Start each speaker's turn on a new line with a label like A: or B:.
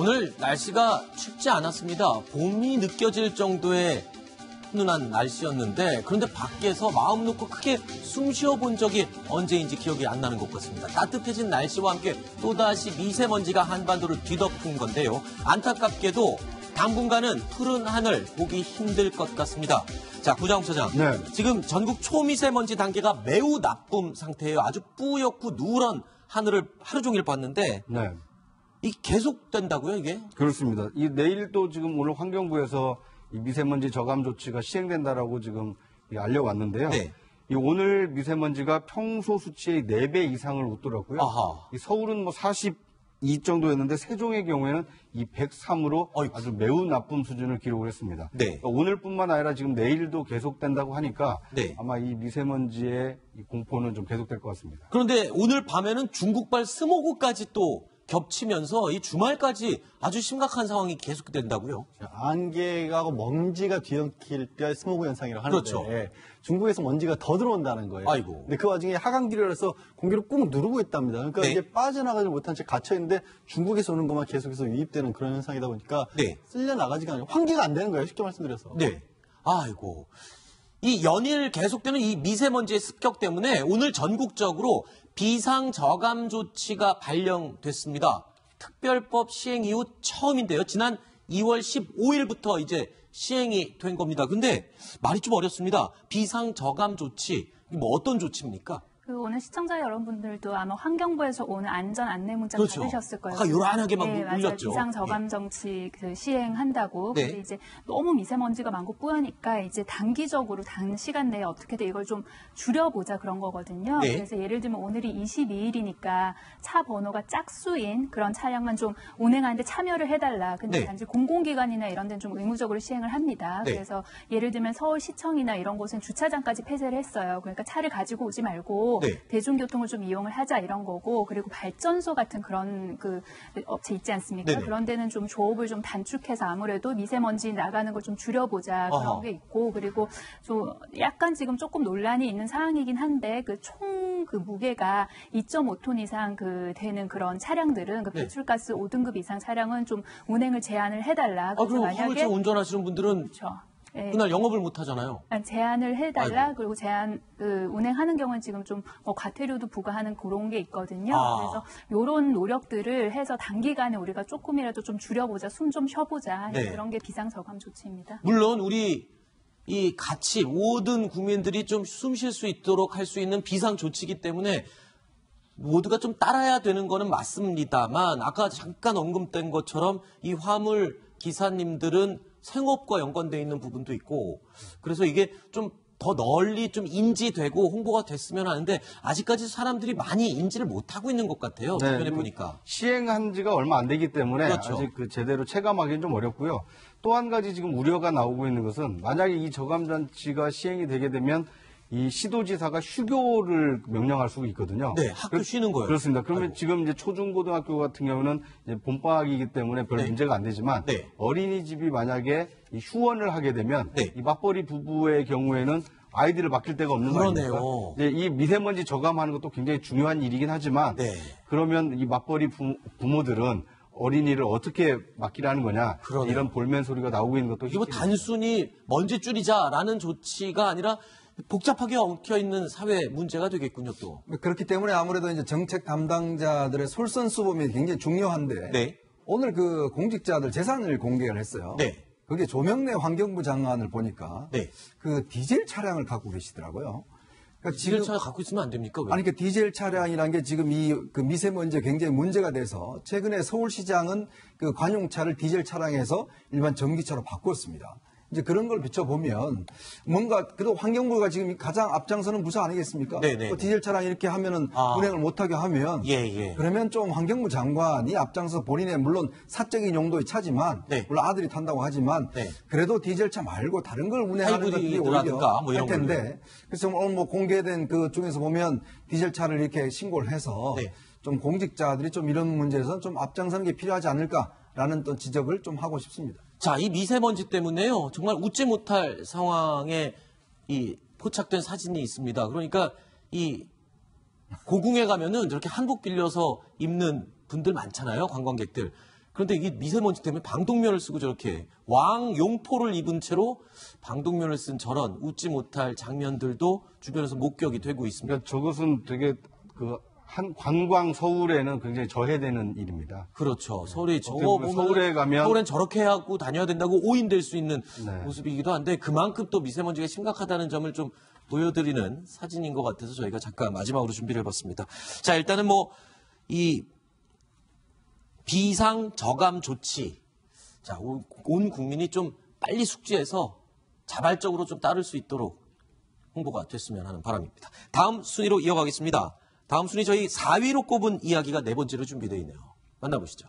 A: 오늘 날씨가 춥지 않았습니다. 봄이 느껴질 정도의 훈훈한 날씨였는데 그런데 밖에서 마음 놓고 크게 숨 쉬어본 적이 언제인지 기억이 안 나는 것 같습니다. 따뜻해진 날씨와 함께 또다시 미세먼지가 한반도를 뒤덮은 건데요. 안타깝게도 당분간은 푸른 하늘 보기 힘들 것 같습니다. 자, 구장욱 차장.
B: 네.
A: 지금 전국 초미세먼지 단계가 매우 나쁨 상태예요. 아주 뿌옇고 누런 하늘을 하루 종일 봤는데
B: 네.
A: 이 계속된다고요, 이게?
B: 그렇습니다. 이 내일도 지금 오늘 환경부에서 이 미세먼지 저감 조치가 시행된다라고 지금 알려왔는데요.
A: 네.
B: 이 오늘 미세먼지가 평소 수치의 4배 이상을 웃더라고요.
A: 아하.
B: 이 서울은 42 정도였는데 세종의 경우에는 이 103으로 아주 매우 나쁨 수준을 기록을 했습니다.
A: 네.
B: 그러니까 오늘뿐만 아니라 지금 내일도 계속된다고 하니까
A: 네.
B: 아마 이 미세먼지의 이 공포는 좀 계속될 것 같습니다.
A: 그런데 오늘 밤에는 중국발 스모그까지 또 겹치면서 이 주말까지 아주 심각한 상황이 계속된다고요?
C: 안개하고 먼지가 뒤엉킬 때 스모그 현상이라고 하는데
A: 그렇죠.
C: 중국에서 먼지가 더 들어온다는 거예요.
A: 아이고.
C: 근데 그 와중에 하강기류라서 공기를 꾹 누르고 있답니다. 그러니까
A: 네.
C: 이게 빠져나가지 못한 채 갇혀 있는데 중국에서 오는 것만 계속해서 유입되는 그런 현상이다 보니까
A: 네.
C: 쓸려 나가지가 않아요. 환기가 안 되는 거예요. 쉽게 말씀드려서.
A: 네. 아이고. 이 연일 계속되는 이 미세먼지의 습격 때문에 오늘 전국적으로 비상저감 조치가 발령됐습니다. 특별법 시행 이후 처음인데요. 지난 2월 15일부터 이제 시행이 된 겁니다. 근데 말이 좀 어렵습니다. 비상저감 조치, 뭐 어떤 조치입니까?
D: 오늘 시청자 여러분들도 아마 환경부에서 오늘 안전 안내 문자
A: 그렇죠.
D: 받으셨을 거예요.
A: 아까 요란하게 막
D: 네,
A: 울렸죠.
D: 맞아요. 비상 저감 정치 시행한다고.
A: 네.
D: 근데 이제 너무 미세먼지가 많고 뿌연니까 이제 단기적으로 단시간 내에 어떻게든 이걸 좀 줄여보자 그런 거거든요.
A: 네.
D: 그래서 예를 들면 오늘이 22일이니까 차 번호가 짝수인 그런 차량만 좀 운행하는데 참여를 해달라. 근데
A: 네.
D: 단지 공공기관이나 이런 데는 좀 의무적으로 시행을 합니다.
A: 네.
D: 그래서 예를 들면 서울시청이나 이런 곳은 주차장까지 폐쇄를 했어요. 그러니까 차를 가지고 오지 말고
A: 네.
D: 대중교통을 좀 이용을 하자 이런 거고, 그리고 발전소 같은 그런 그 업체 있지 않습니까?
A: 네네.
D: 그런 데는 좀 조업을 좀 단축해서 아무래도 미세먼지 나가는 걸 좀 줄여보자 그런
A: 어허.
D: 게 있고, 그리고 좀 약간 지금 조금 논란이 있는 상황이긴 한데 그 총 그 무게가 2.5톤 이상 그 되는 그런 차량들은 그
A: 네.
D: 배출가스 5등급 이상 차량은 좀 운행을 제한을 해달라.
A: 아, 그럼 화물차 운전하시는 분들은
D: 그렇죠. 네.
A: 그날 영업을 못 하잖아요.
D: 제한을 해달라.
A: 아이고.
D: 그리고 운행하는 경우는 지금 좀 과태료도 부과하는 그런 게 있거든요.
A: 아.
D: 그래서 이런 노력들을 해서 단기간에 우리가 조금이라도 좀 줄여보자, 숨 좀 쉬어보자.
A: 네.
D: 그런 게 비상저감 조치입니다.
A: 물론 우리 이 같이 모든 국민들이 좀 숨 쉴 수 있도록 할 수 있는 비상 조치이기 때문에 모두가 좀 따라야 되는 거는 맞습니다만 아까 잠깐 언급된 것처럼 이 화물 기사님들은 생업과 연관되어 있는 부분도 있고 그래서 이게 좀 더 널리 좀 인지되고 홍보가 됐으면 하는데 아직까지 사람들이 많이 인지를 못하고 있는 것 같아요. 주변에 보니까.
B: 시행한 지가 얼마 안 되기 때문에
A: 그렇죠.
B: 아직 제대로 체감하기는 좀 어렵고요. 또 한 가지 지금 우려가 나오고 있는 것은 만약에 이 저감장치가 시행이 되게 되면 이 시도지사가 휴교를 명령할 수가 있거든요.
A: 네, 학교 쉬는 거예요.
B: 그렇습니다. 그러면
A: 아이고.
B: 지금 이제 초중고등학교 같은 경우는 이제 봄방학이기 때문에 별
A: 네.
B: 문제가 안 되지만
A: 네.
B: 어린이집이 만약에 이 휴원을 하게 되면
A: 네.
B: 이 맞벌이 부부의 경우에는 아이들을 맡길 데가 없는
A: 그러네요.
B: 거 아닙니까? 이제 이 미세먼지 저감하는 것도 굉장히 중요한 일이긴 하지만
A: 네.
B: 그러면 이 맞벌이 부모들은 어린이를 어떻게 맡기라는 거냐
A: 그러네요.
B: 이런 볼멘 소리가 나오고 있는 것도
A: 이게 뭐 단순히 먼지 줄이자라는 조치가 아니라 복잡하게 엉켜 있는 사회 문제가 되겠군요, 또.
E: 그렇기 때문에 아무래도 이제 정책 담당자들의 솔선수범이 굉장히 중요한데
A: 네.
E: 오늘 그 공직자들 재산을 공개를 했어요.
A: 네.
E: 그게 조명래 환경부 장관을 보니까
A: 네.
E: 그 디젤 차량을 갖고 계시더라고요. 그러니까
A: 디젤 차 갖고 있으면 안 됩니까? 왜?
E: 아니 그 디젤 차량이라는 게 지금 이 그 미세먼지가 굉장히 문제가 돼서 최근에 서울시장은 그 관용차를 디젤 차량에서 일반 전기차로 바꿨습니다. 이제 그런 걸 비춰보면 뭔가 그래도 환경부가 지금 가장 앞장서는 부서 아니겠습니까?
A: 네네.
E: 디젤 차량 이렇게 하면은 운행을 못하게 하면
A: 예.
E: 그러면 좀 환경부 장관이 앞장서 본인의 물론 사적인 용도의 차지만
A: 네.
E: 물론 아들이 탄다고 하지만
A: 네.
E: 그래도 디젤차 말고 다른 걸 운행하는 것들이 오히려
A: 하이브리드라든가 뭐 이런
E: 할 텐데
A: 걸로요.
E: 그래서 오늘 뭐 공개된 그 중에서 보면 디젤 차를 이렇게 신고를 해서
A: 네.
E: 좀 공직자들이 좀 이런 문제에서 좀 앞장서는 게 필요하지 않을까라는 또 지적을 좀 하고 싶습니다.
A: 자, 이 미세먼지 때문에요. 정말 웃지 못할 상황에 이 포착된 사진이 있습니다. 그러니까 이 고궁에 가면은 저렇게 한복 빌려서 입는 분들 많잖아요. 관광객들. 그런데 이게 미세먼지 때문에 방독면을 쓰고 저렇게 왕용포를 입은 채로 방독면을 쓴 저런 웃지 못할 장면들도 주변에서 목격이 되고 있습니다.
B: 그러니까 저것은 되게 한 관광 서울에는 굉장히 저해되는 일입니다.
A: 그렇죠. 서울에 저거 보면
B: 서울에 가면
A: 서울엔 저렇게 하고 다녀야 된다고 오인될 수 있는
B: 네.
A: 모습이기도 한데 그만큼 또 미세먼지가 심각하다는 점을 좀 보여드리는 사진인 것 같아서 저희가 잠깐 마지막으로 준비를 해봤습니다. 자, 일단은 이 비상 저감 조치. 자, 온 국민이 좀 빨리 숙지해서 자발적으로 좀 따를 수 있도록 홍보가 됐으면 하는 바람입니다. 다음 순위로 이어가겠습니다. 다음 순위 저희 4위로 꼽은 이야기가 네 번째로 준비되어 있네요. 만나보시죠.